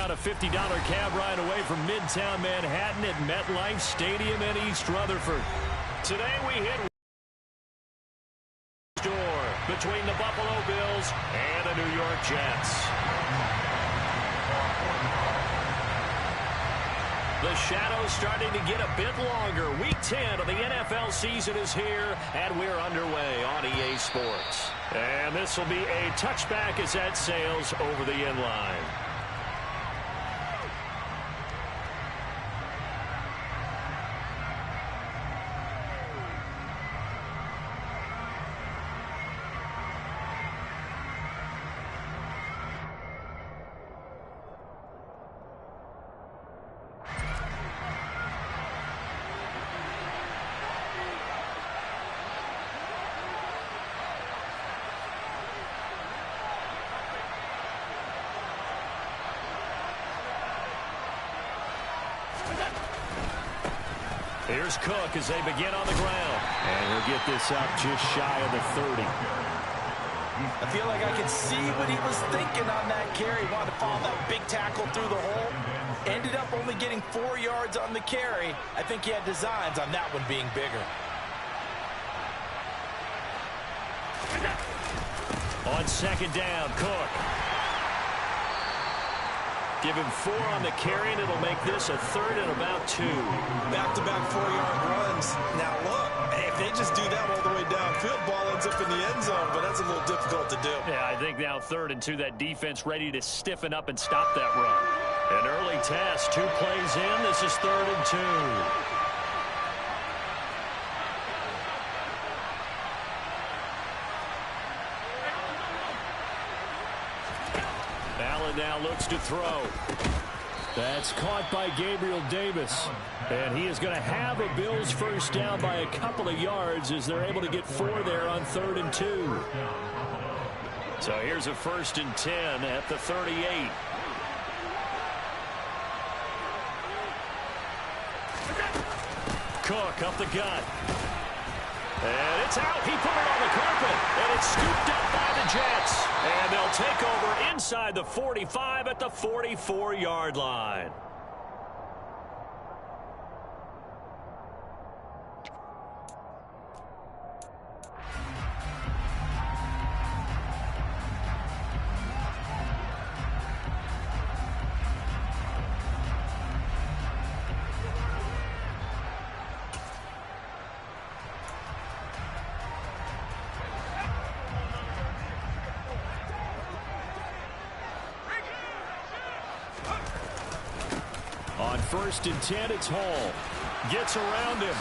about a $50 cab ride away from Midtown Manhattan at MetLife Stadium in East Rutherford. Today we hit door between the Buffalo Bills and the New York Jets. The shadow's starting to get a bit longer. Week 10 of the NFL season is here, and we're underway on EA Sports. And this will be a touchback as that sails over the end line. Here's Cook as they begin on the ground. And he'll get this up just shy of the 30. I feel like I can see what he was thinking on that carry. Wanted to follow that big tackle through the hole. Ended up only getting 4 yards on the carry. I think he had designs on that one being bigger. On second down, Cook. Give him 4 on the carry, and it'll make this a third and about 2. Back-to-back 4-yard runs. Now, look, if they just do that all the way downfield, ball ends up in the end zone, but that's a little difficult to do. Yeah, I think now 3rd and 2, that defense ready to stiffen up and stop that run. An early test, 2 plays in. This is 3rd and 2. Allen now looks to throw. That's caught by Gabriel Davis. And he is going to have a Bills first down by a couple of yards as they're able to get 4 there on 3rd and 2. So here's a 1st and 10 at the 38. Cook up the gut. And it's out. He put it on the carpet. And it's scooped up by the Jets. And they'll take over inside the 45 at the 44-yard line. On 1st and 10, it's Hall. Gets around him.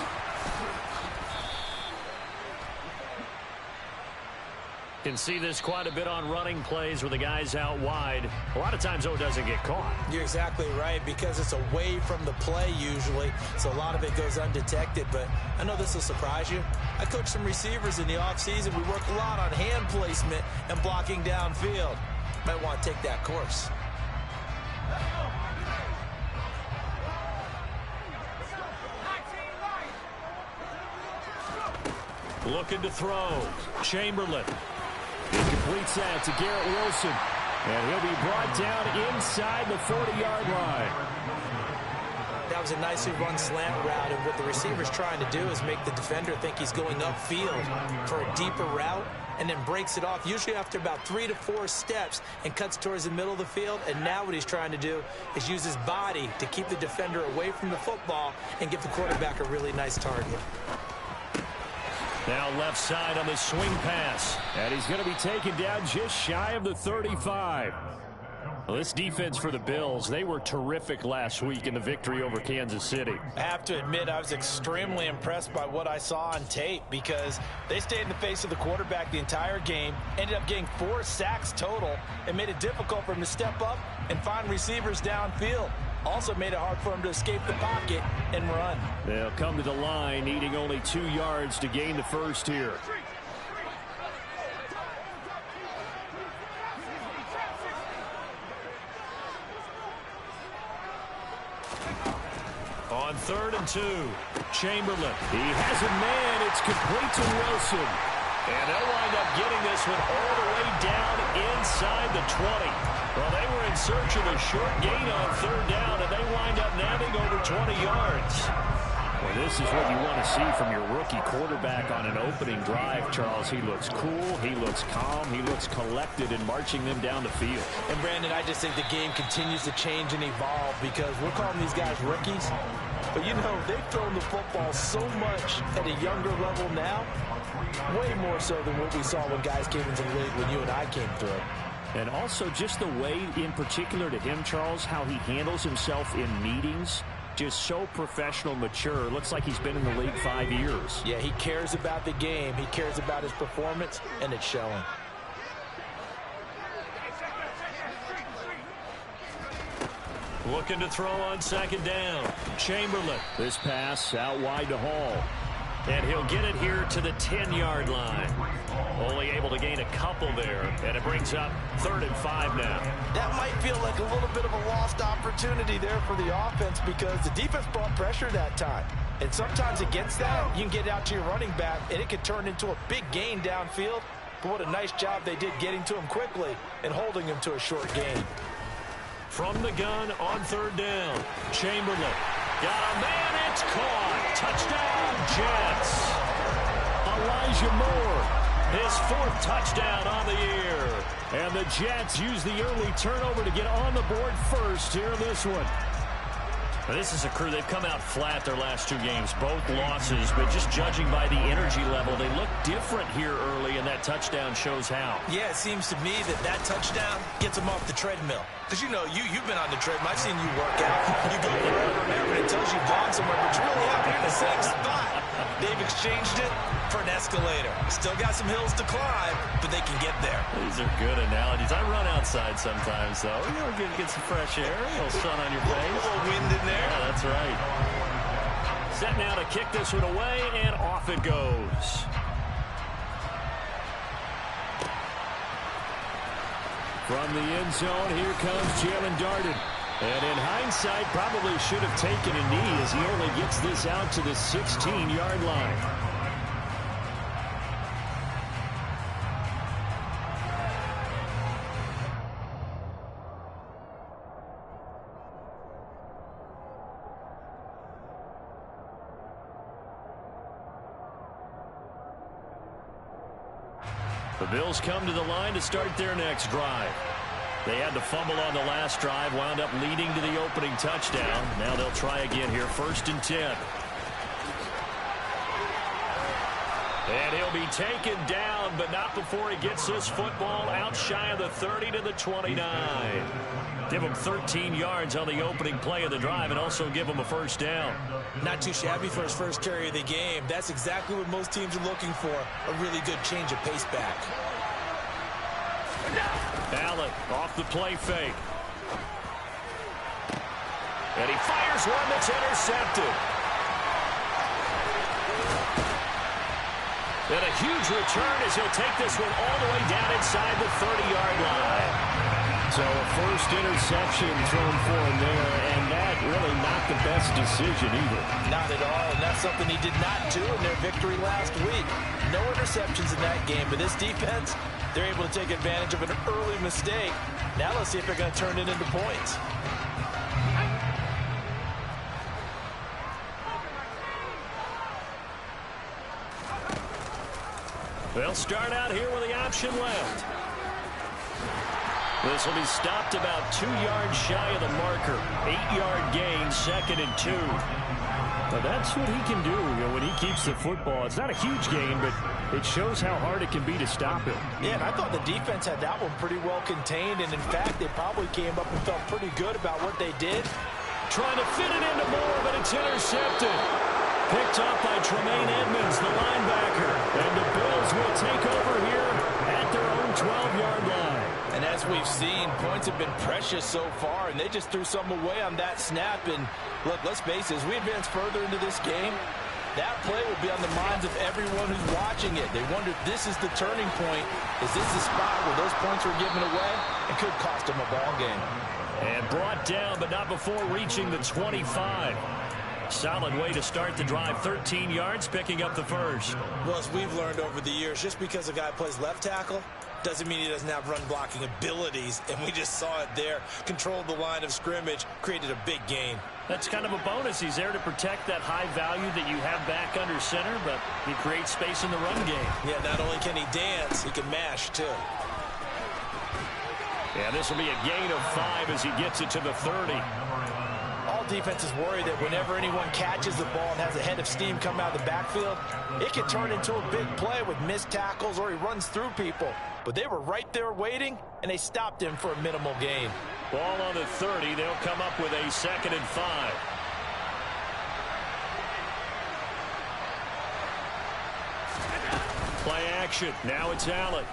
Can see this quite a bit on running plays where the guy's out wide. A lot of times, though, it doesn't get caught. You're exactly right, because it's away from the play usually, so a lot of it goes undetected. But I know this will surprise you. I coach some receivers in the offseason. We work a lot on hand placement and blocking downfield. Might want to take that course. Looking to throw. Chamberlain. He completes that to Garrett Wilson. And he'll be brought down inside the 40-yard line. That was a nicely run slant route, and what the receiver's trying to do is make the defender think he's going upfield for a deeper route, and then breaks it off, usually after about 3 to 4 steps, and cuts towards the middle of the field. And now what he's trying to do is use his body to keep the defender away from the football and give the quarterback a really nice target. Now left side on the swing pass. And he's going to be taken down just shy of the 35. Well, this defense for the Bills, they were terrific last week in the victory over Kansas City. I have to admit, I was extremely impressed by what I saw on tape, because they stayed in the face of the quarterback the entire game, ended up getting 4 sacks total, and made it difficult for him to step up and find receivers downfield. Also made it hard for him to escape the pocket and run. They'll come to the line, needing only 2 yards to gain the first here. On 3rd and 2, Chamberlain. He has a man. It's complete to Wilson. And they'll wind up getting this one all the way down inside the 20. Well, they were in search of a short gain on third down, and they wind up nabbing over 20 yards. Well, this is what you want to see from your rookie quarterback on an opening drive, Charles. He looks cool, he looks calm, he looks collected in marching them down the field. And, Brandon, I just think the game continues to change and evolve because we're calling these guys rookies. But, you know, they've thrown the football so much at a younger level now, way more so than what we saw when guys came into the league when you and I came through. And also just the way, in particular to him, Charles, how he handles himself in meetings. Just so professional, mature. Looks like he's been in the league 5 years. Yeah, he cares about the game. He cares about his performance, and it's showing. Looking to throw on second down. Chamberlain. This pass out wide to Hall. And he'll get it here to the 10-yard line. Only able to gain a couple there. And it brings up 3rd and 5 now. That might feel like a little bit of a lost opportunity there for the offense because the defense brought pressure that time. And sometimes against that, you can get out to your running back, and it can turn into a big gain downfield. But what a nice job they did getting to him quickly and holding him to a short gain. From the gun on 3rd down. Chamberlain. Got a man. It's caught. Touchdown, Jets. Elijah Moore. His 4th touchdown on the year. And the Jets use the early turnover to get on the board first here in this one. Now, this is a crew. They've come out flat their last 2 games, both losses. But just judging by the energy level, they look different here early, and that touchdown shows how. Yeah, it seems to me that touchdown gets them off the treadmill. Because, you know, you've been on the treadmill. I've seen you work out. You go wherever, and it tells you've gone somewhere, but you're really out here in the same spot. They've exchanged it for an escalator. Still got some hills to climb, but they can get there. These are good analogies. I run outside sometimes, though. You know, get some fresh air, a little sun on your face. A little wind in there. Yeah, that's right. Set now to kick this one away, and off it goes. From the end zone, here comes Jalen Darden. And in hindsight, probably should have taken a knee as he only gets this out to the 16-yard line. The Bills come to the line to start their next drive. They had to fumble on the last drive, wound up leading to the opening touchdown. Now they'll try again here, 1st and 10. And he'll be taken down, but not before he gets this football out shy of the 30 to the 29. Give him 13 yards on the opening play of the drive and also give him a 1st down. Not too shabby for his first carry of the game. That's exactly what most teams are looking for, a really good change of pace back. Allen off the play fake. And he fires one that's intercepted. And a huge return as he'll take this one all the way down inside the 30-yard line. So a first interception thrown for him there, and that really not the best decision either. Not at all, and that's something he did not do in their victory last week. No interceptions in that game, but this defense, they're able to take advantage of an early mistake. Now let's see if they're going to turn it into points. They'll start out here with the option left. This will be stopped about 2 yards shy of the marker. 8-yard gain, 2nd and 2. But that's what he can do, when he keeps the football. It's not a huge gain, but it shows how hard it can be to stop him. Yeah, and I thought the defense had that one pretty well contained, and in fact, they probably came up and felt pretty good about what they did. Trying to fit it into Moore, but it's intercepted. Picked up by Tremaine Edmonds, the linebacker. And the Bills will take over here at their own 12-yard line. And as we've seen, points have been precious so far, and they just threw some away on that snap. And look, let's face it, as we advance further into this game, that play will be on the minds of everyone who's watching it. They wonder if this is the turning point. Is this the spot where those points were given away? It could cost them a ball game. And brought down, but not before reaching the 25. Solid way to start the drive. 13 yards, picking up the first. Well, as we've learned over the years, just because a guy plays left tackle, Doesn't mean he doesn't have run-blocking abilities, and we just saw it there. Controlled the line of scrimmage, created a big gain. That's kind of a bonus. He's there to protect that high value that you have back under center, but he creates space in the run game. Yeah, not only can he dance, he can mash, too. Yeah, this will be a gain of 5 as he gets it to the 30. All defenses worry that whenever anyone catches the ball and has a head of steam come out of the backfield, it can turn into a big play with missed tackles or he runs through people. But they were right there waiting, and they stopped him for a minimal gain. Ball on the 30. They'll come up with a 2nd and 5. Play action. Now it's Allen.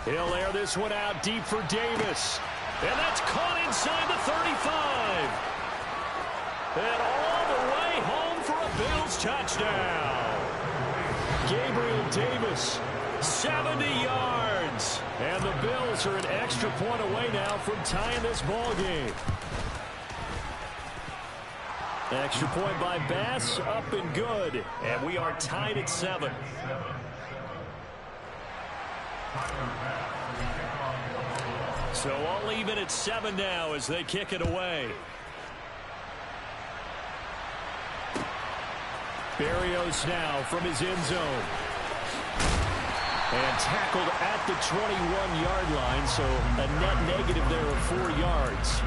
He'll air this one out deep for Davis. And that's caught inside the 35. And all the way home for a Bills touchdown. Gabriel Davis, 70 yards. And the Bills are an extra point away now from tying this ball game. Extra point by Bass, up and good. And we are tied at 7. So all even at 7 now as they kick it away. Berrios now from his end zone. And tackled at the 21-yard line, so a net negative there of 4 yards.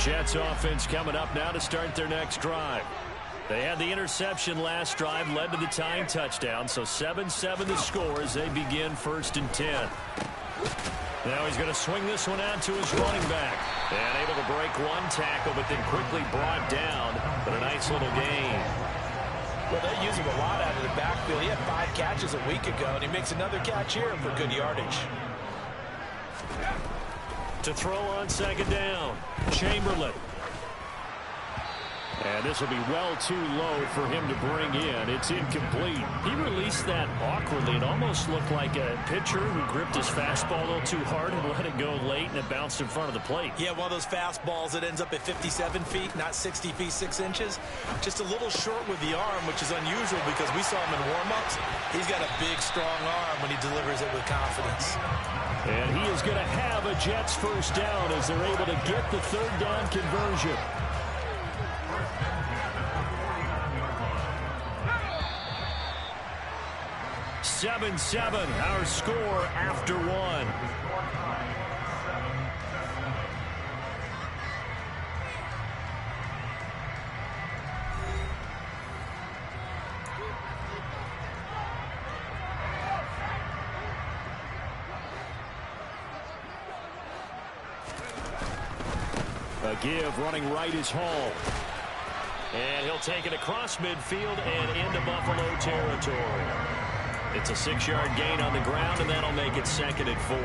Jets offense coming up now to start their next drive. They had the interception last drive, led to the tying touchdown, so 7-7 the score as they begin 1st and 10. Now he's going to swing this one out to his running back. And able to break one tackle, but then quickly brought down. But a nice little gain. Well, they use him a lot out of the backfield. He had 5 catches a week ago, and he makes another catch here for good yardage. To throw on 2nd down, Chamberlain. And this will be well too low for him to bring in. It's incomplete. He released that awkwardly. It almost looked like a pitcher who gripped his fastball a little too hard and let it go late, and it bounced in front of the plate. Yeah, one of those fastballs that ends up at 57 feet, not 60 feet, 6 inches. Just a little short with the arm, which is unusual because we saw him in warm-ups. He's got a big, strong arm when he delivers it with confidence. And he is going to have a Jets first down as they're able to get the 3rd down conversion. Seven, our score after 1. A give, running right is Hall. And he'll take it across midfield and into Buffalo territory. It's a 6-yard gain on the ground, and that'll make it 2nd and 4.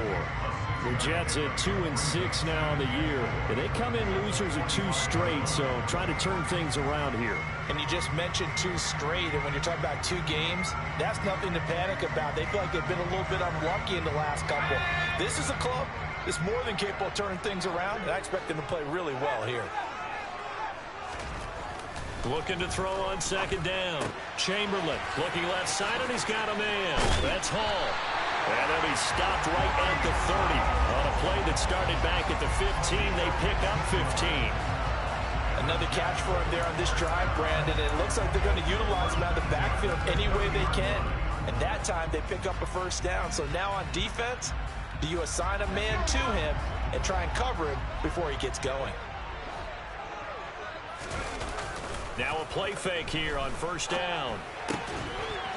The Jets at 2-6 now on the year. And they come in losers of 2 straight, so trying to turn things around here. And you just mentioned 2 straight, and when you're talking about 2 games, that's nothing to panic about. They feel like they've been a little bit unlucky in the last couple. This is a club that's more than capable of turning things around, and I expect them to play really well here. Looking to throw on 2nd down. Chamberlain looking left side, and he's got a man. That's Hall. And he'll be stopped right at the 30. On a play that started back at the 15, they pick up 15. Another catch for him there on this drive, Brandon. It looks like they're going to utilize him out of the backfield any way they can. And that time, they pick up a first down. So now on defense, do you assign a man to him and try and cover him before he gets going? Now a play fake here on 1st down.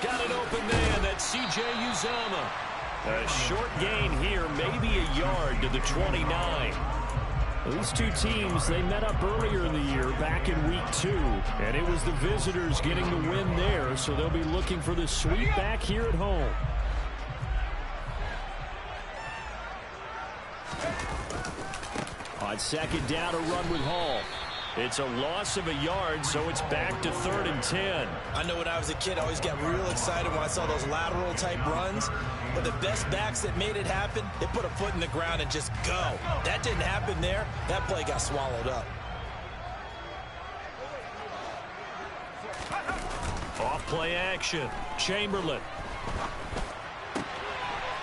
Got an open man. That's C.J. Uzomah. A short gain here, maybe a yard to the 29. These 2 teams, they met up earlier in the year, back in week 2. And it was the visitors getting the win there, so they'll be looking for the sweep back here at home. On 2nd down, a run with Hall. It's a loss of a yard, so it's back to 3rd and 10. I know when I was a kid, I always got real excited when I saw those lateral-type runs. But the best backs that made it happen, they put a foot in the ground and just go. That didn't happen there. That play got swallowed up. Off play action. Chamberlain.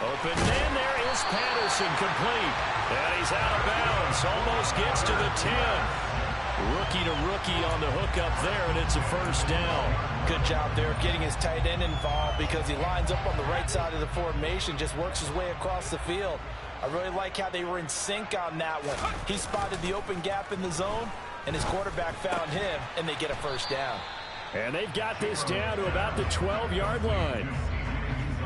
Open man, there is Patterson, complete. And he's out of bounds. Almost gets to the 10. Rookie to rookie on the hook up there, and it's a first down. Good job there getting his tight end involved because he lines up on the right side of the formation, just works his way across the field. I really like how they were in sync on that one. He spotted the open gap in the zone, and his quarterback found him, and they get a first down. And they've got this down to about the 12-yard line.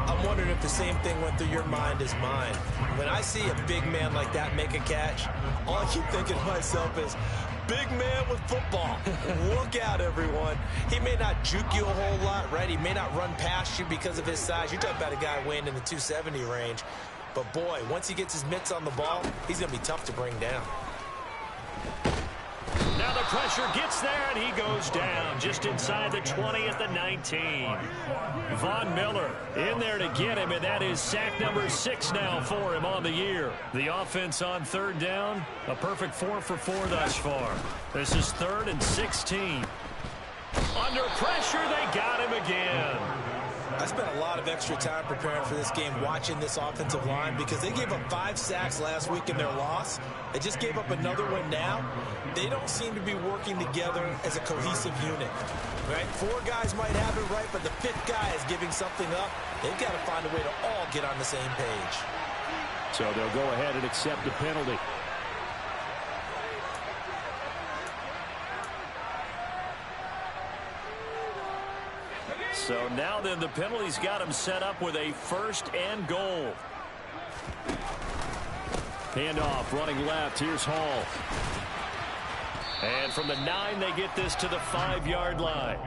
I'm wondering if the same thing went through your mind as mine. When I see a big man like that make a catch, all I keep thinking to myself is, big man with football. Look out, everyone. He may not juke you a whole lot, right? He may not run past you because of his size. You're talking about a guy weighing in the 270 range. But, boy, once he gets his mitts on the ball, he's going to be tough to bring down. Now the pressure gets there, and he goes down just inside the 20 at the 19. Von Miller in there to get him, and that is sack number 6 now for him on the year. The offense on third down, a perfect 4 for 4 thus far. This is 3rd and 16. Under pressure, they got him again. I spent a lot of extra time preparing for this game watching this offensive line because they gave up 5 sacks last week in their loss. They just gave up another one now. They don't seem to be working together as a cohesive unit. Right? 4 guys might have it right, but the 5th guy is giving something up. They've got to find a way to all get on the same page. So they'll go ahead and accept the penalty. So now then the penalty's got him set up with a 1st and goal. Handoff running left. Here's Hall. And from the 9 they get this to the 5-yard line.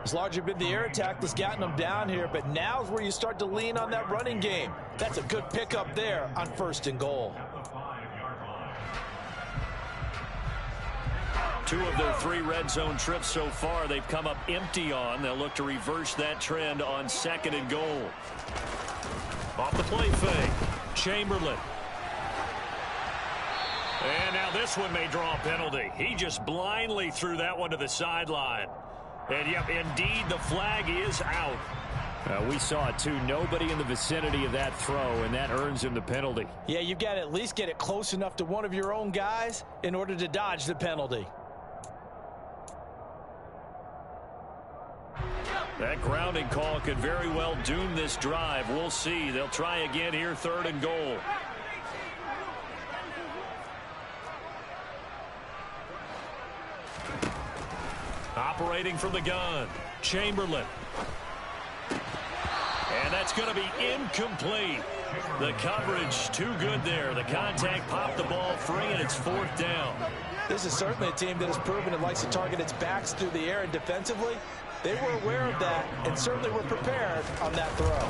It's largely been the air attack that's gotten them down here, but now's where you start to lean on that running game. That's a good pickup there on 1st and goal. 2 of their 3 red zone trips so far they've come up empty on. They'll look to reverse that trend on 2nd and goal. Off the play fake. Chamberlain. And now this one may draw a penalty. He just blindly threw that one to the sideline. And, yep, indeed, the flag is out. We saw it, too. Nobody in the vicinity of that throw, and that earns him the penalty. Yeah, you've got to at least get it close enough to one of your own guys in order to dodge the penalty. That grounding call could very well doom this drive. We'll see. They'll try again here, 3rd and goal. Operating from the gun, Chamberlain. And that's going to be incomplete. The coverage too good there. The contact popped the ball free, and it's 4th down. This is certainly a team that has proven it likes to target its backs through the air, and defensively, they were aware of that and certainly were prepared on that throw.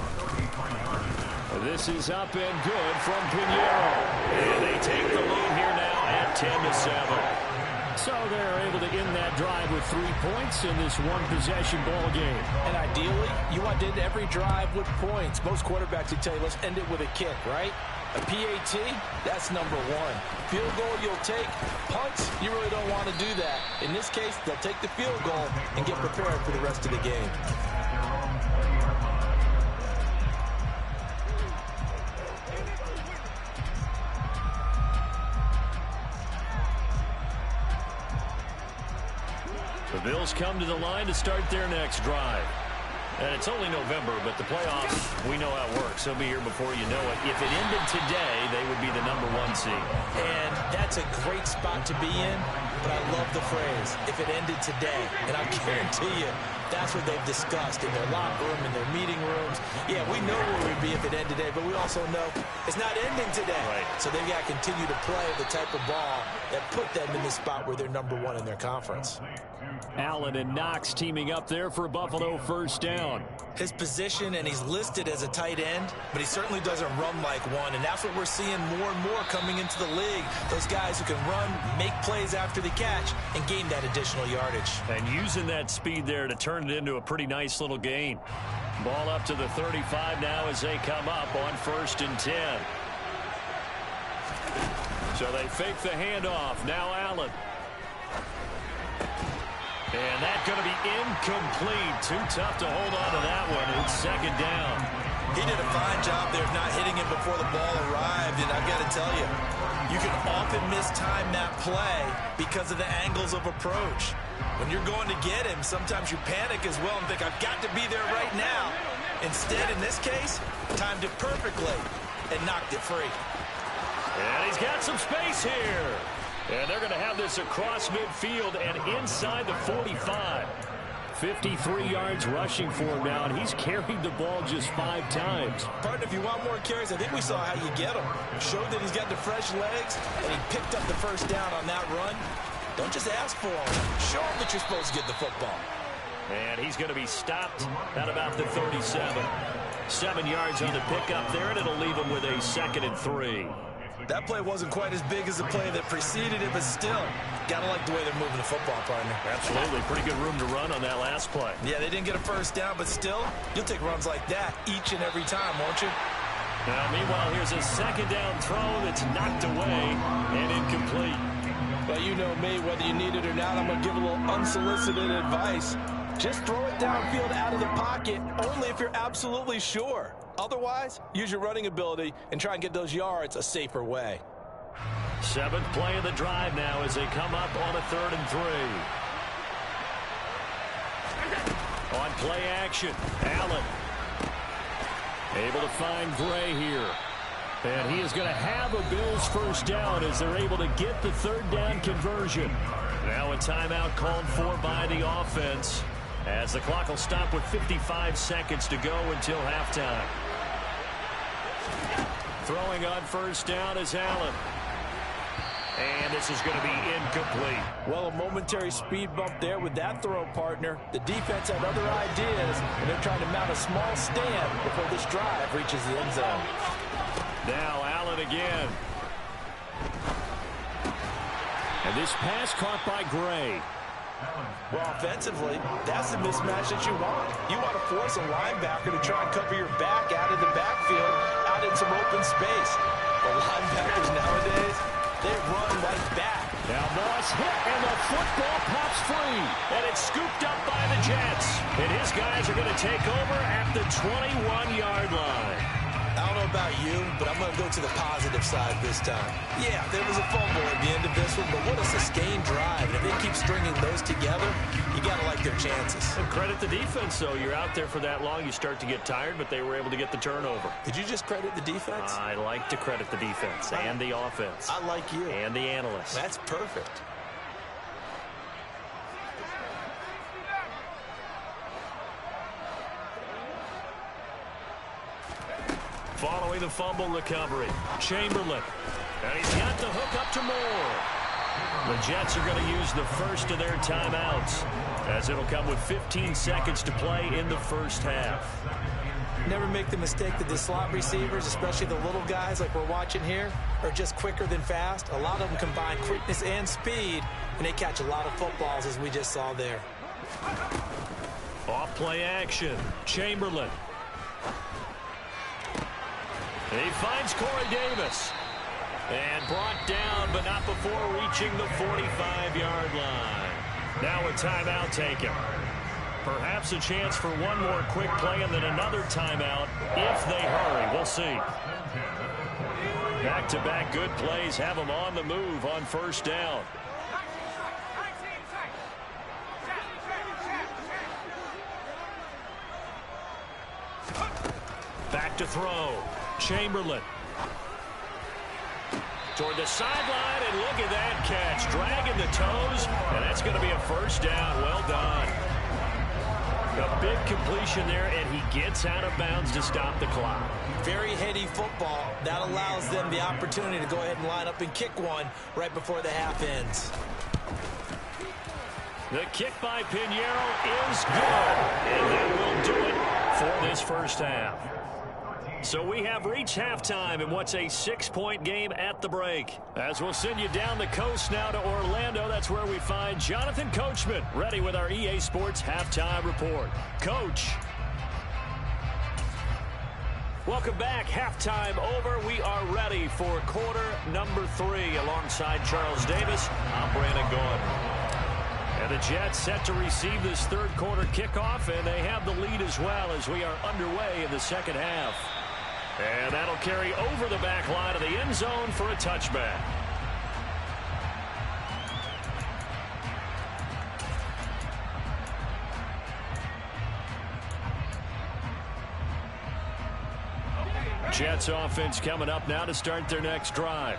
This is up and good from Pinheiro. And they take the lead here now at 10-7. So they're able to end that drive with 3 points in this one-possession ball game. And ideally, you want to end every drive with points. Most quarterbacks would tell you, let's end it with a kick, right? A PAT, that's number 1. Field goal you'll take. Punts, you really don't want to do that. In this case, they'll take the field goal and get prepared for the rest of the game. The Bills come to the line to start their next drive. And it's only November, but the playoffs, we know how it works. They'll be here before you know it. If it ended today, they would be the number 1 seed. And that's a great spot to be in, but I love the phrase, if it ended today. And I guarantee you, that's what they've discussed in their locker room, in their meeting rooms. Yeah, we know where we'd be if it ended today, but we also know it's not ending today. Right. So they've got to continue to play the type of ball that put them in the spot where they're number 1 in their conference. Allen and Knox teaming up there for Buffalo 1st down. His position, and he's listed as a tight end, but he certainly doesn't run like one, and that's what we're seeing more and more coming into the league. Those guys who can run, make plays after the catch, and gain that additional yardage. And using that speed there to turn it into a pretty nice little gain. Ball up to the 35 now as they come up on 1st and 10. So they fake the handoff. Now Allen. And that's going to be incomplete. Too tough to hold on to that one. It's second down. He did a fine job there of not hitting him before the ball arrived, and I've got to tell you, you can often mistime that play because of the angles of approach. When you're going to get him, sometimes you panic as well and think, I've got to be there right now. Instead, in this case, timed it perfectly and knocked it free. And he's got some space here. And they're going to have this across midfield and inside the 45. 53 yards rushing for him now, and he's carried the ball just 5 times. Partner, if you want more carries, I think we saw how you get him. Showed that he's got the fresh legs, and he picked up the first down on that run. Don't just ask for him. Show him that you're supposed to get the football. And he's going to be stopped at about the 37. 7 yards on the pickup there, and it'll leave him with a 2nd and 3. That play wasn't quite as big as the play that preceded it, but still, gotta like the way they're moving the football, partner. Absolutely. Pretty good room to run on that last play. Yeah, they didn't get a first down, but still, you'll take runs like that each and every time, won't you? Now, meanwhile, here's a 2nd down throw that's knocked away and incomplete. Well, you know me, whether you need it or not, I'm going to give a little unsolicited advice. Just throw it downfield out of the pocket, only if you're absolutely sure. Otherwise, use your running ability and try and get those yards a safer way. 7th play of the drive now as they come up on a 3rd and 3. On play action, Allen. Able to find Gray here. And he is going to have a Bills first down as they're able to get the 3rd down conversion. Now a timeout called for by the offense as the clock will stop with 55 seconds to go until halftime. Throwing on first down is Allen. And this is going to be incomplete. Well, a momentary speed bump there with that throw, partner. The defense had other ideas, and they're trying to mount a small stand before this drive reaches the end zone. Now Allen again. And this pass caught by Gray. Well, offensively, that's the mismatch that you want. You want to force a linebacker to try and cover your back out of the backfield, out in some open space. The linebackers nowadays, they run right back. Now Moss hit, and the football pops free. And it's scooped up by the Jets. And his guys are going to take over at the 21-yard line. I don't know about you, but I'm going to go to the positive side this time. Yeah, there was a fumble at the end of this one, but what a sustained drive. And if they keep stringing those together, you got to like their chances. And credit the defense, though. You're out there for that long, you start to get tired, but they were able to get the turnover. Did you just credit the defense? I like to credit the defense and the offense. I like you. And the analysts. That's perfect. Following the fumble recovery, Chamberlain. And he's got the hook up to Moore. The Jets are going to use the first of their timeouts, as it'll come with 15 seconds to play in the first half. Never make the mistake that the slot receivers, especially the little guys like we're watching here, are just quicker than fast. A lot of them combine quickness and speed, and they catch a lot of footballs, as we just saw there. Off play action, Chamberlain. He finds Corey Davis. And brought down, but not before reaching the 45-yard line. Now a timeout taken. Perhaps a chance for one more quick play and then another timeout if they hurry. We'll see. Back-to-back good plays have them on the move on first down. Back to throw. Chamberlain. Toward the sideline, and look at that catch. Dragging the toes, and that's going to be a first down. Well done. A big completion there, and he gets out of bounds to stop the clock. Very heady football. That allows them the opportunity to go ahead and line up and kick one right before the half ends. The kick by Pinheiro is good, and that will do it for this first half. So we have reached halftime in what's a 6-point game at the break. As we'll send you down the coast now to Orlando, that's where we find Jonathan Coachman ready with our EA Sports Halftime Report. Coach. Welcome back. Halftime over. We are ready for quarter number 3 alongside Charles Davis. I'm Brandon Gordon. And the Jets set to receive this third quarter kickoff, and they have the lead as well as we are underway in the second half. And that'll carry over the back line of the end zone for a touchback. Jets offense coming up now to start their next drive.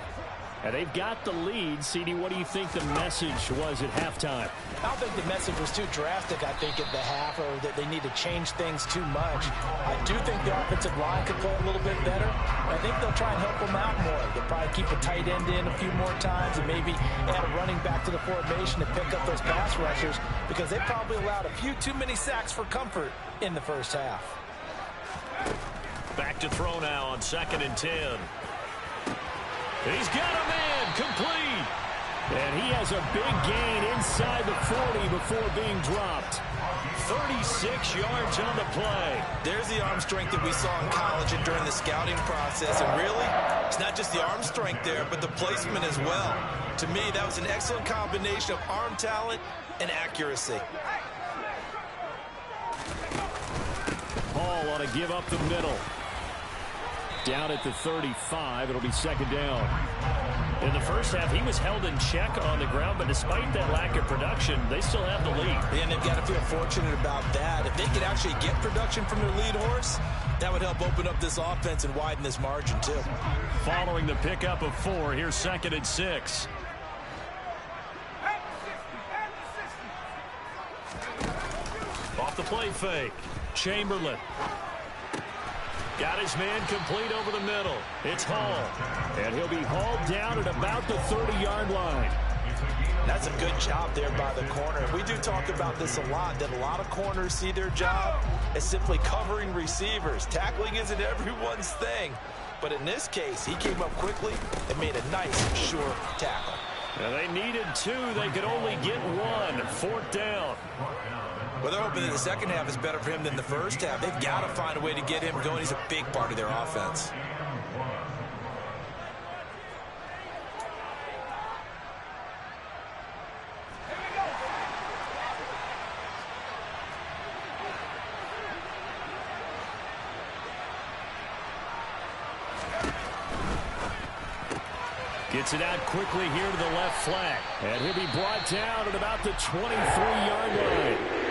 And they've got the lead. CD, what do you think the message was at halftime? I don't think the message was too drastic, I think, at the half, or that they need to change things too much. I do think the offensive line could play a little bit better. I think they'll try and help them out more. They'll probably keep a tight end in a few more times and maybe add a running back to the formation to pick up those pass rushers, because they probably allowed a few too many sacks for comfort in the first half. Back to throw now on 2nd and 10. He's got a man complete. And he has a big gain inside the 40 before being dropped. 36 yards on the play. There's the arm strength that we saw in college and during the scouting process. And really, it's not just the arm strength there, but the placement as well. To me, that was an excellent combination of arm talent and accuracy. Hall on a give up the middle. Down at the 35, it'll be 2nd down. In the first half, he was held in check on the ground, but despite that lack of production, they still have the lead. And they've got to feel fortunate about that. If they could actually get production from their lead horse, that would help open up this offense and widen this margin, too. Following the pickup of 4, here's 2nd and 6. Off the play fake. Chamberlain. Got his man complete over the middle. It's Hall. And he'll be hauled down at about the 30-yard line. That's a good job there by the corner. We do talk about this a lot, that a lot of corners see their job as simply covering receivers. Tackling isn't everyone's thing. But in this case, he came up quickly and made a nice, sure tackle. Now they needed 2. They could only get 1. 4th down. Well, they're hoping that the second half is better for him than the first half. They've got to find a way to get him going. He's a big part of their offense. Gets it out quickly here to the left flank. And he'll be brought down at about the 23-yard line.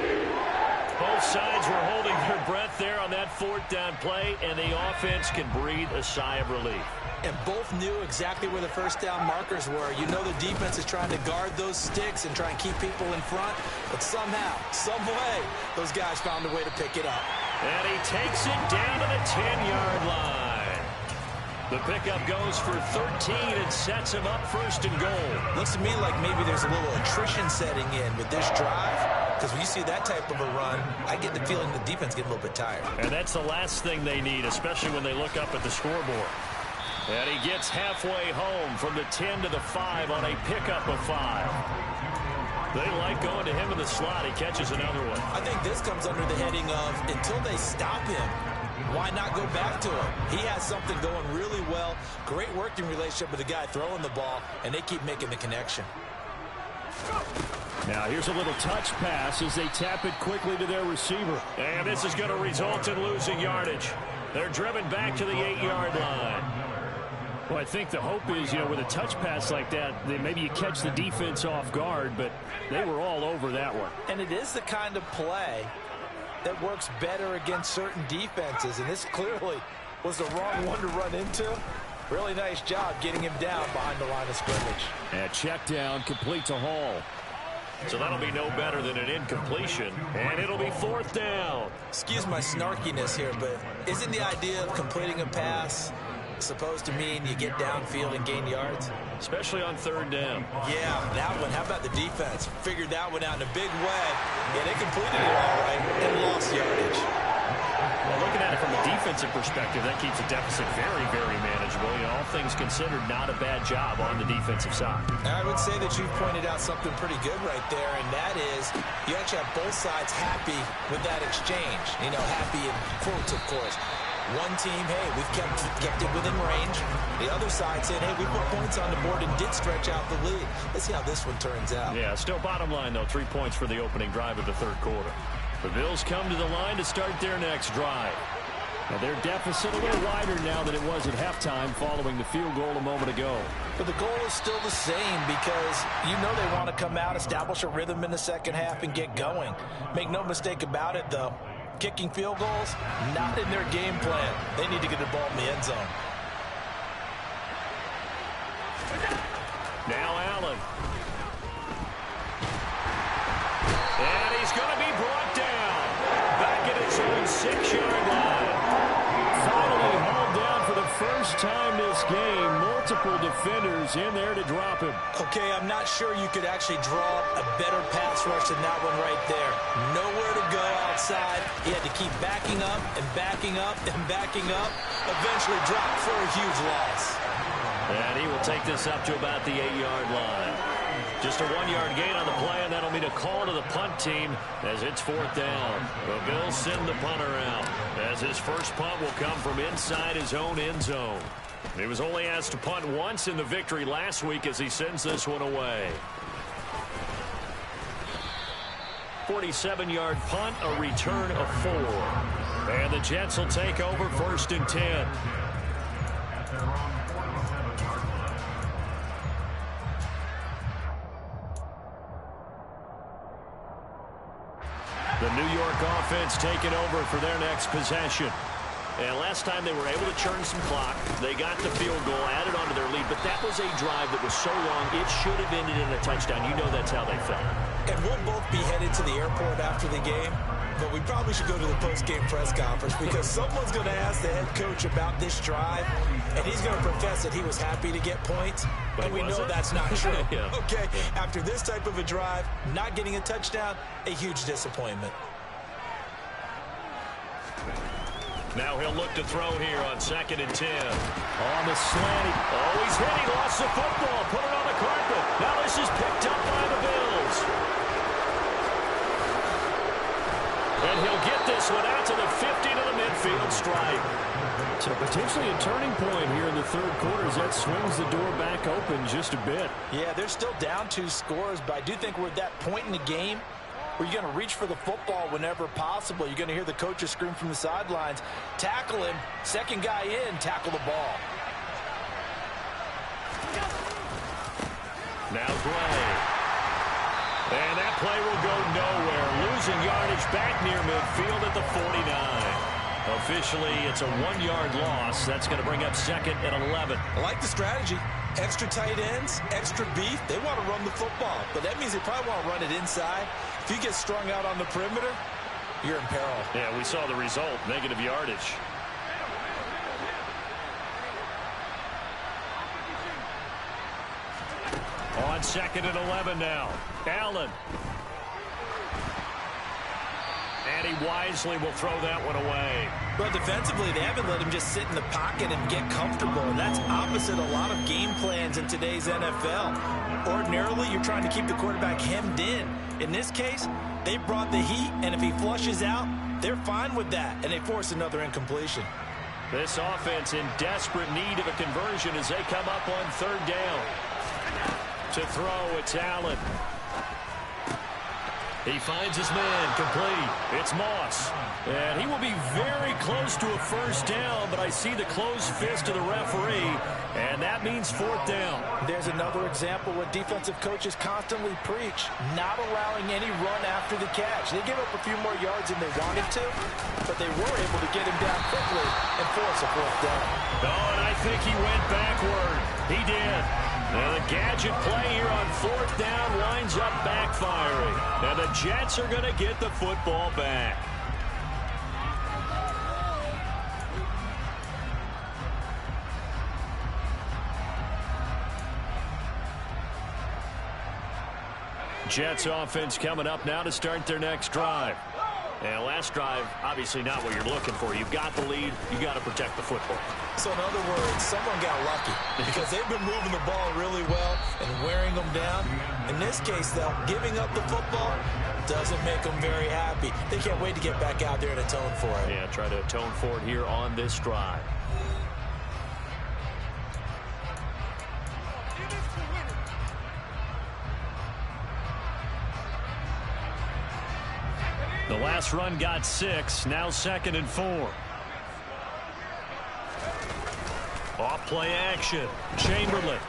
Both sides were holding their breath there on that 4th down play, and the offense can breathe a sigh of relief. And both knew exactly where the first down markers were. You know the defense is trying to guard those sticks and try and keep people in front, but somehow, some way, those guys found a way to pick it up. And he takes it down to the 10-yard line. The pickup goes for 13 and sets him up 1st and goal. Looks to me like maybe there's a little attrition setting in with this drive, because when you see that type of a run, I get the feeling the defense getting a little bit tired. And that's the last thing they need, especially when they look up at the scoreboard. And he gets halfway home from the 10 to the 5 on a pickup of 5. They like going to him in the slot. He catches another one. I think this comes under the heading of, until they stop him, why not go back to him? He has something going really well. Great working relationship with the guy throwing the ball, and they keep making the connection. Now here's a little touch pass as they tap it quickly to their receiver. And this is going to result in losing yardage. They're driven back to the 8-yard line. Well, I think the hope is, with a touch pass like that, maybe you catch the defense off guard, but they were all over that one. And it is the kind of play that works better against certain defenses, and this clearly was the wrong one to run into. Really nice job getting him down behind the line of scrimmage. And check down, complete to Hall. So that'll be no better than an incompletion, and it'll be 4th down. Excuse my snarkiness here, but isn't the idea of completing a pass supposed to mean you get downfield and gain yards? Especially on 3rd down. Yeah, that one. How about the defense? Figured that one out in a big way. Yeah, they completed it all right and lost yardage. Well, looking at it from a defensive perspective, that keeps the deficit very, very manageable. All things considered, not a bad job on the defensive side. I would say that you've pointed out something pretty good right there, and that is you actually have both sides happy with that exchange. Happy in quotes, of course. One team, hey, we've kept it within range. The other side said, hey, we put points on the board and did stretch out the lead. Let's see how this one turns out. Yeah, still bottom line, though, 3 points for the opening drive of the third quarter. The Bills come to the line to start their next drive. Now their deficit a little wider now than it was at halftime following the field goal a moment ago. But the goal is still the same because you know they want to come out, establish a rhythm in the second half, and get going. Make no mistake about it, though. Kicking field goals, not in their game plan. They need to get the ball in the end zone. Now Allen. And he's going to be brought down. Back at his own 6-yard line. Finally hauled down for the first time this game. Multiple defenders in there to drop him. Okay, I'm not sure you could actually draw a better pass rush than that one right there. Nowhere to go outside. He had to keep backing up and backing up and backing up. Eventually dropped for a huge loss. And he will take this up to about the 8-yard line. Just a 1-yard gain on the play, and that'll mean a call to the punt team as it's 4th down. The Bills send the punter out as his first punt will come from inside his own end zone. He was only asked to punt once in the victory last week as he sends this one away. 47-yard punt, a return of 4. And the Jets will take over 1st and 10. The New York offense taking over for their next possession. And last time they were able to churn some clock. They got the field goal, added on to their lead. But that was a drive that was so long, it should have ended in a touchdown. You know that's how they felt. And we'll both be headed to the airport after the game. But we probably should go to the post-game press conference because someone's going to ask the head coach about this drive. And he's going to profess that he was happy to get points. But we know that's not true. Yeah. Okay, after this type of a drive, not getting a touchdown, a huge disappointment. Now he'll look to throw here on 2nd and 10. On the slant. Oh, he's hit. He lost the football. Put it on the carpet. Now this is picked up by the Bills. And he'll get this one out to the 50 to the midfield stripe. So potentially a turning point here in the third quarter as that swings the door back open just a bit. Yeah, they're still down 2 scores, but I do think we're at that point in the game where you're going to reach for the football whenever possible. You're going to hear the coaches scream from the sidelines, tackle him, second guy in, tackle the ball. Now Gray. And that play will go nowhere. Losing yardage back near midfield at the 49. Officially, it's a 1-yard loss. That's going to bring up 2nd and 11. I like the strategy. Extra tight ends, extra beef. They want to run the football, but that means they probably want to run it inside. If you get strung out on the perimeter, you're in peril. Yeah, we saw the result, negative yardage. On 2nd and 11 now. Allen. And he wisely will throw that one away. Well, defensively, they haven't let him just sit in the pocket and get comfortable. And that's opposite a lot of game plans in today's NFL. Ordinarily, you're trying to keep the quarterback hemmed in. In this case, they brought the heat, and if he flushes out, they're fine with that, and they force another incompletion. This offense in desperate need of a conversion as they come up on 3rd down. To throw, it's Allen. He finds his man, complete. It's Moss. And he will be very close to a first down, but I see the closed fist of the referee, and that means 4th down. There's another example what defensive coaches constantly preach, not allowing any run after the catch. They gave up a few more yards than they wanted to, but they were able to get him down quickly and force a 4th down. Oh, and I think he went backward. He did. And the gadget play here on 4th down winds up backfiring. And the Jets are going to get the football back. Jets offense coming up now to start their next drive. And last drive, obviously not what you're looking for. You've got the lead. You got to protect the football. So in other words, someone got lucky because they've been moving the ball really well and wearing them down. In this case, though, giving up the football, doesn't make them very happy. They can't wait to get back out there and atone for it. Yeah, try to atone for it here on this drive. The last run got 6, now 2nd and 4. Off play action. Chamberlain.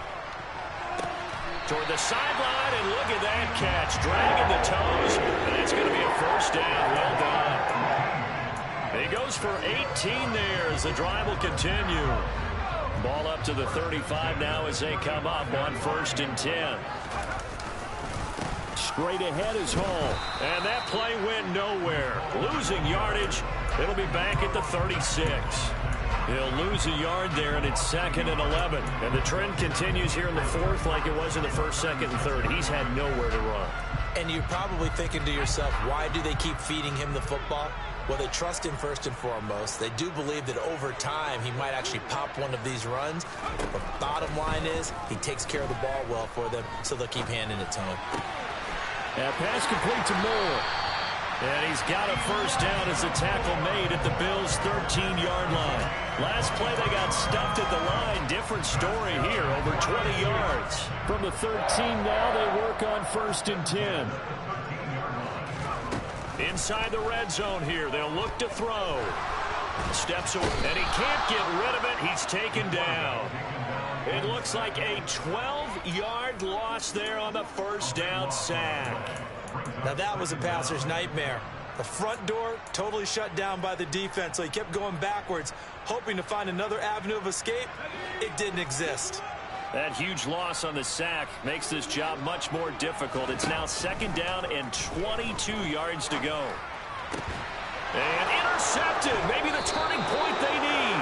Toward the sideline, and look at that catch. Dragging the toes, and it's going to be a first down. Well done. He goes for 18 there as the drive will continue. Ball up to the 35 now as they come up on 1st and 10. Straight ahead is Hall, and that play went nowhere. Losing yardage. It'll be back at the 36. He'll lose a yard there, and it's 2nd and 11. And the trend continues here in the 4th like it was in the 1st, 2nd, and 3rd. He's had nowhere to run. And you're probably thinking to yourself, why do they keep feeding him the football? Well, they trust him first and foremost. They do believe that over time he might actually pop one of these runs. But bottom line is he takes care of the ball well for them, so they'll keep handing it to him. That pass complete to Moore. And he's got a first down as the tackle made at the Bills' 13-yard line. Last play, they got stuffed at the line. Different story here, over 20 yards. From the 13 now, they work on 1st and 10. Inside the red zone here, they'll look to throw. Steps away, and he can't get rid of it. He's taken down. It looks like a 12-yard loss there on the first down sack. Now that was a passer's nightmare. The front door totally shut down by the defense, so he kept going backwards, hoping to find another avenue of escape. It didn't exist. That huge loss on the sack makes this job much more difficult. It's now 2nd down and 22 yards to go. And intercepted. Maybe the turning point they need.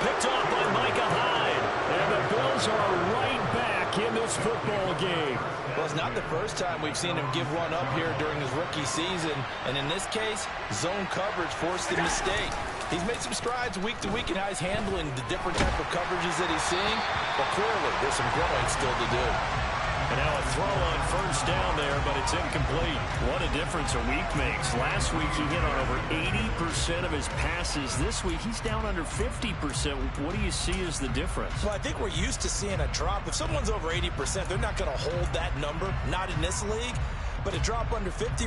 Picked off by Micah Hyde. And the Bills are right back in this football game. Well, it's not the first time we've seen him give one up here during his rookie season. And in this case, zone coverage forced the mistake. He's made some strides week to week in how he's handling the different type of coverages that he's seeing. But clearly, there's some growing still to do. And now a throw on first down there, but it's incomplete. What a difference a week makes. Last week, he hit on over 80% of his passes. This week, he's down under 50%. What do you see as the difference? Well, I think we're used to seeing a drop. If someone's over 80%, they're not going to hold that number, not in this league. But a drop under 50%,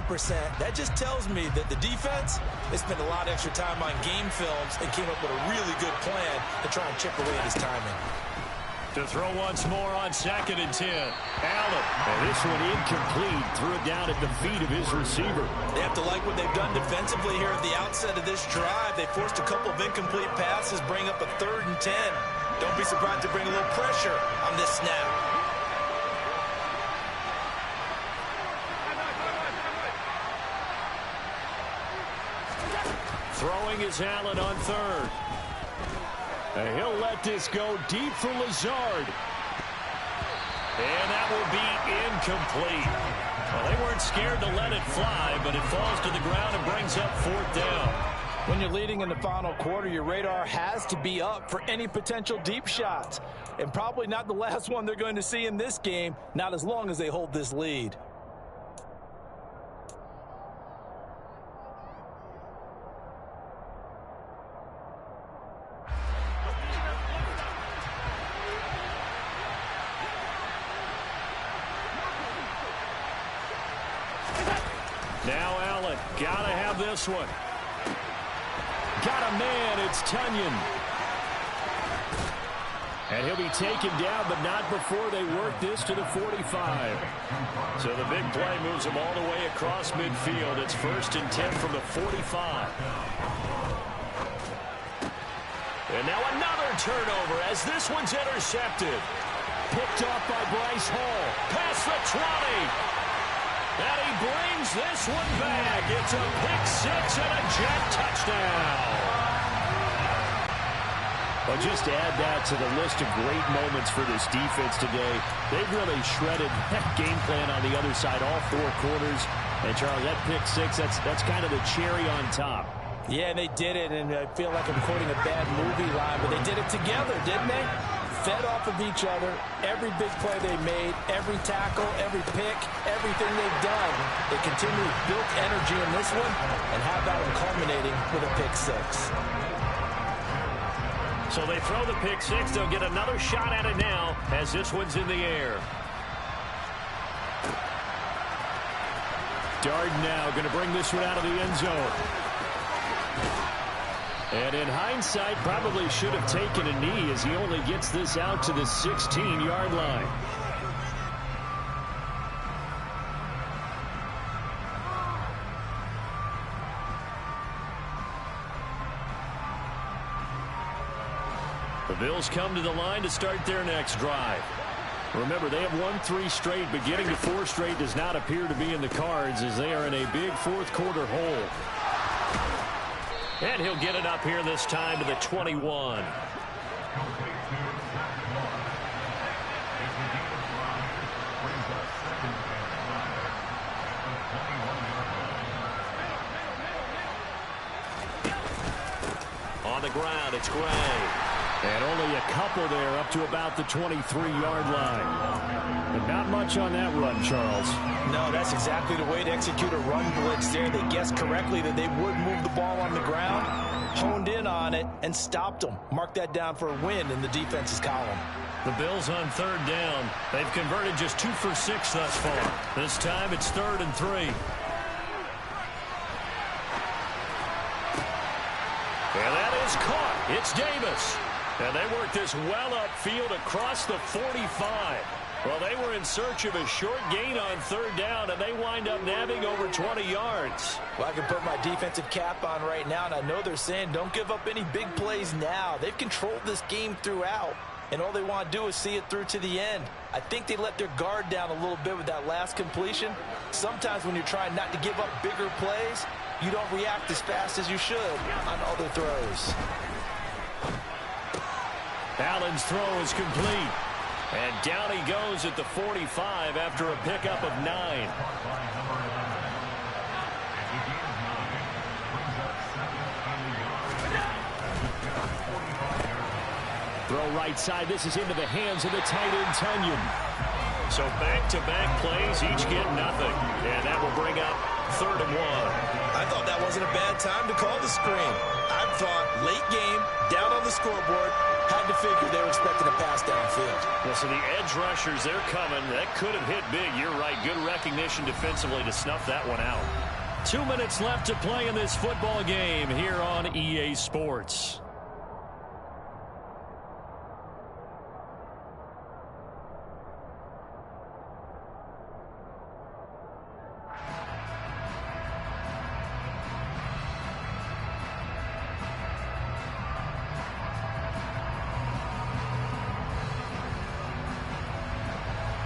that just tells me that the defense has spent a lot of extra time on game films and came up with a really good plan to try and chip away at his timing. To throw once more on 2nd and 10. Allen. And this one incomplete. Threw it down at the feet of his receiver. They have to like what they've done defensively here at the outset of this drive. They forced a couple of incomplete passes, bring up a 3rd and 10. Don't be surprised to bring a little pressure on this snap. Throwing is Allen on 3rd. And he'll let this go deep for Lazard. And that will be incomplete. Well, they weren't scared to let it fly, but it falls to the ground and brings up 4th down. When you're leading in the final quarter, your radar has to be up for any potential deep shots. And probably not the last one they're going to see in this game, not as long as they hold this lead. Now Allen, gotta have this one. Got a man, it's Tunyon. And he'll be taken down, but not before they work this to the 45. So the big play moves him all the way across midfield. It's 1st and 10 from the 45. And now another turnover as this one's intercepted. Picked off by Bryce Hall. Past the 20. And he brings this one back. It's a pick-6 and a jet touchdown. Well, just to add that to the list of great moments for this defense today, they've really shredded that game plan on the other side all 4 quarters. And, Charles, that pick-6, that's kind of the cherry on top. Yeah, they did it, and I feel like I'm quoting a bad movie line, but they did it together, didn't they? fed off of each other. Every big play they made, every tackle, every pick, everything they've done, they continually built energy in this one, and how about them culminating with a pick six? So they throw the pick six. They'll get another shot at it now as this one's in the air. Darden now going to bring this one out of the end zone. And in hindsight, probably should have taken a knee as he only gets this out to the 16-yard line. The Bills come to the line to start their next drive. Remember, they have won 3 straight, but getting to 4 straight does not appear to be in the cards as they are in a big fourth-quarter hole. And he'll get it up here this time to the 21. On the ground, it's Gray. And only a couple there up to about the 23-yard line. But not much on that run, Charles. No, that's exactly the way to execute a run blitz there. They guessed correctly that they would move the ball on the ground, honed in on it, and stopped them. Mark that down for a win in the defense's column. The Bills on 3rd down. They've converted just 2 for 6 thus far. This time it's 3rd and 3. And that is caught. It's Davis. And they work this well upfield across the 45. Well, they were in search of a short gain on 3rd down, and they wind up nabbing over 20 yards. Well, I can put my defensive cap on right now, and I know they're saying don't give up any big plays now. They've controlled this game throughout, and all they want to do is see it through to the end. I think they let their guard down a little bit with that last completion. Sometimes when you're trying not to give up bigger plays, you don't react as fast as you should on other throws. Allen's throw is complete. And down he goes at the 45 after a pickup of 9. Throw right side. This is into the hands of the tight end, Tunyon. So back-to-back plays, each get nothing. And that will bring up 3rd and 1. I thought that wasn't a bad time to call the screen. I thought late game, down on the scoreboard, had to figure they were expecting a pass downfield. Well, so the edge rushers, they're coming. That could have hit big. You're right. Good recognition defensively to snuff that one out. 2 minutes left to play in this football game here on EA Sports.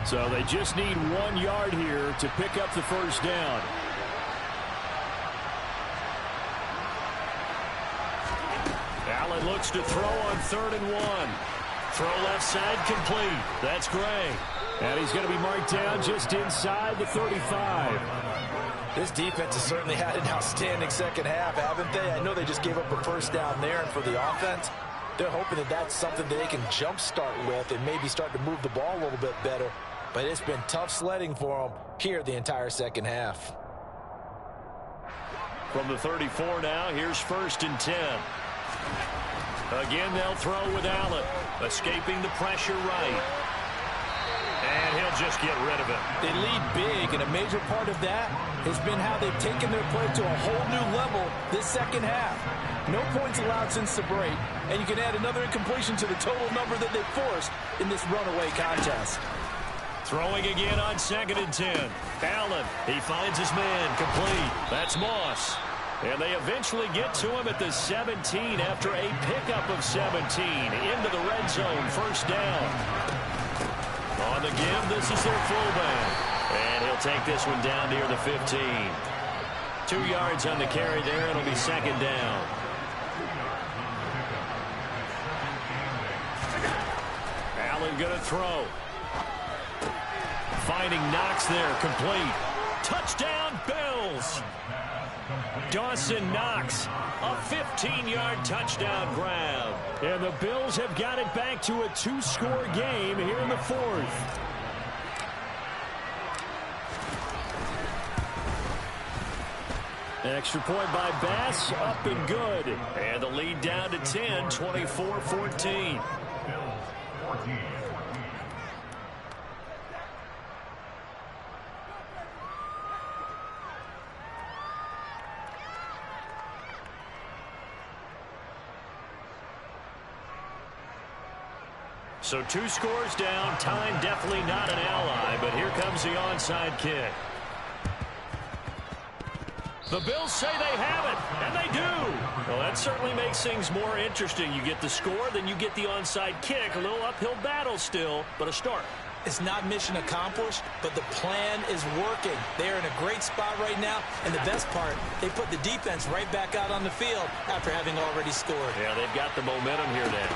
So they just need 1 yard here to pick up the 1st down. Allen looks to throw on 3rd and 1. Throw left side complete. That's Gray. And he's going to be marked down just inside the 35. This defense has certainly had an outstanding second half, haven't they? I know they just gave up a 1st down there, and for the offense, they're hoping that that's something that they can jumpstart with and maybe start to move the ball a little bit better. But it's been tough sledding for them here the entire second half. From the 34 now, here's 1st and 10. Again, they'll throw with Allen, escaping the pressure right. And he'll just get rid of it. They lead big, and a major part of that has been how they've taken their play to a whole new level this second half. No points allowed since the break, and you can add another incompletion to the total number that they've forced in this runaway contest. Throwing again on 2nd and 10. Allen, he finds his man, complete. That's Moss. And they eventually get to him at the 17 after a pickup of 17 into the red zone, 1st down. On the give, this is their fullback. And he'll take this one down near the 15. 2 yards on the carry there. It'll be 2nd down. Allen going to throw. Finding Knox there, complete. Touchdown, Bills. Dawson Knox, a 15-yard touchdown grab. And the Bills have got it back to a 2-score game here in the fourth. Extra point by Bass, up and good. And the lead down to 10, 24-14. So 2 scores down, time definitely not an ally, but here comes the onside kick. The Bills say they have it, and they do. Well, that certainly makes things more interesting. You get the score, then you get the onside kick. A little uphill battle still, but a start. It's not mission accomplished, but the plan is working. They are in a great spot right now, and the best part, they put the defense right back out on the field after having already scored. Yeah, they've got the momentum here now.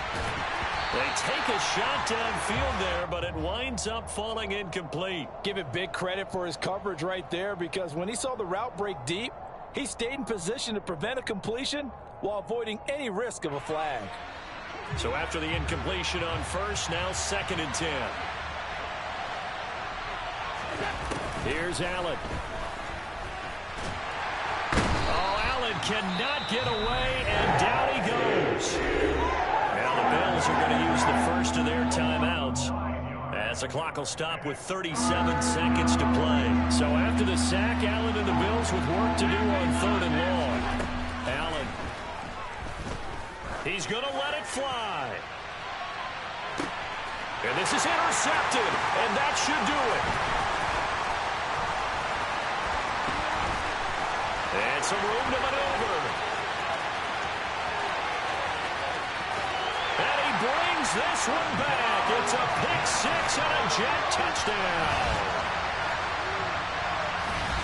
They take a shot downfield there, but it winds up falling incomplete. Give it big credit for his coverage right there, because when he saw the route break deep, he stayed in position to prevent a completion while avoiding any risk of a flag. So after the incompletion on first, now 2nd and 10. Here's Allen. Oh, Allen cannot get away, and down he goes. Now the Bills are going to use the first of their timeouts, as the clock will stop with 37 seconds to play. So after the sack, Allen and the Bills with work to do on 3rd and long. Allen. He's going to let it fly. And this is intercepted, and that should do it. And some room to maneuver. And he brings this one back. It's a pick-6 and a Jet touchdown.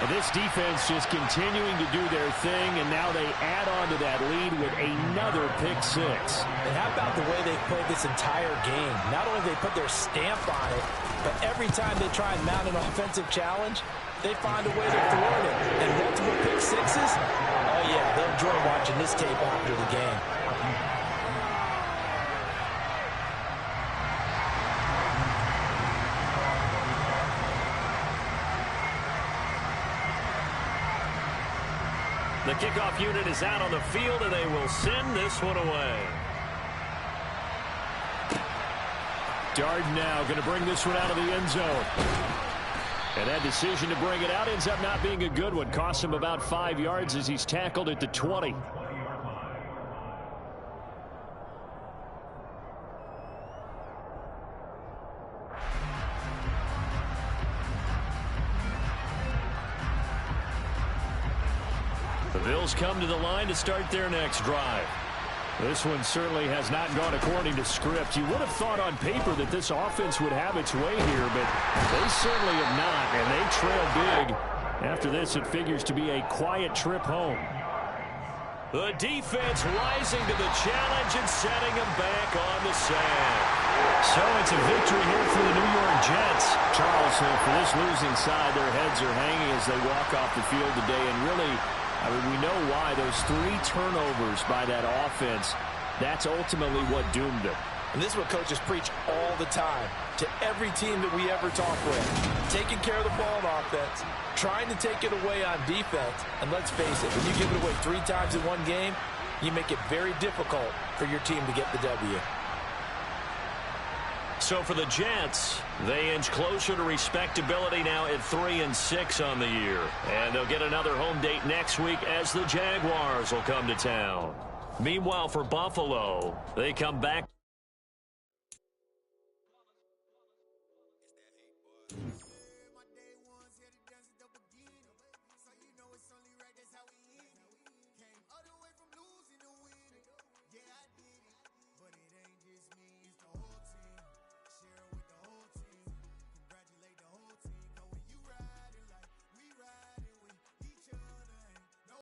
Well, this defense just continuing to do their thing, and now they add on to that lead with another pick-6. And how about the way they played this entire game? Not only they put their stamp on it, but every time they try and mount an offensive challenge, they find a way to thwart it. And multiple pick-6s, oh yeah, they'll enjoy watching this tape after the game. The kickoff unit is out on the field, and they will send this one away. Darden now going to bring this one out of the end zone. And that decision to bring it out ends up not being a good one. Costs him about 5 yards as he's tackled at the 20. The Bills come to the line to start their next drive. This one certainly has not gone according to script. You would have thought on paper that this offense would have its way here, but they certainly have not, and they trail big. After this, it figures to be a quiet trip home. The defense rising to the challenge and setting them back on the sand. So it's a victory here for the New York Jets. Charles, for this losing side, their heads are hanging as they walk off the field today, and really, I mean, we know why. Those 3 turnovers by that offense, that's ultimately what doomed them. And this is what coaches preach all the time to every team that we ever talk with. Taking care of the ball on offense, trying to take it away on defense. And let's face it, when you give it away 3 times in one game, you make it very difficult for your team to get the W. So for the Jets, they inch closer to respectability now at 3-6 on the year. And they'll get another home date next week as the Jaguars will come to town. Meanwhile, for Buffalo, they come back.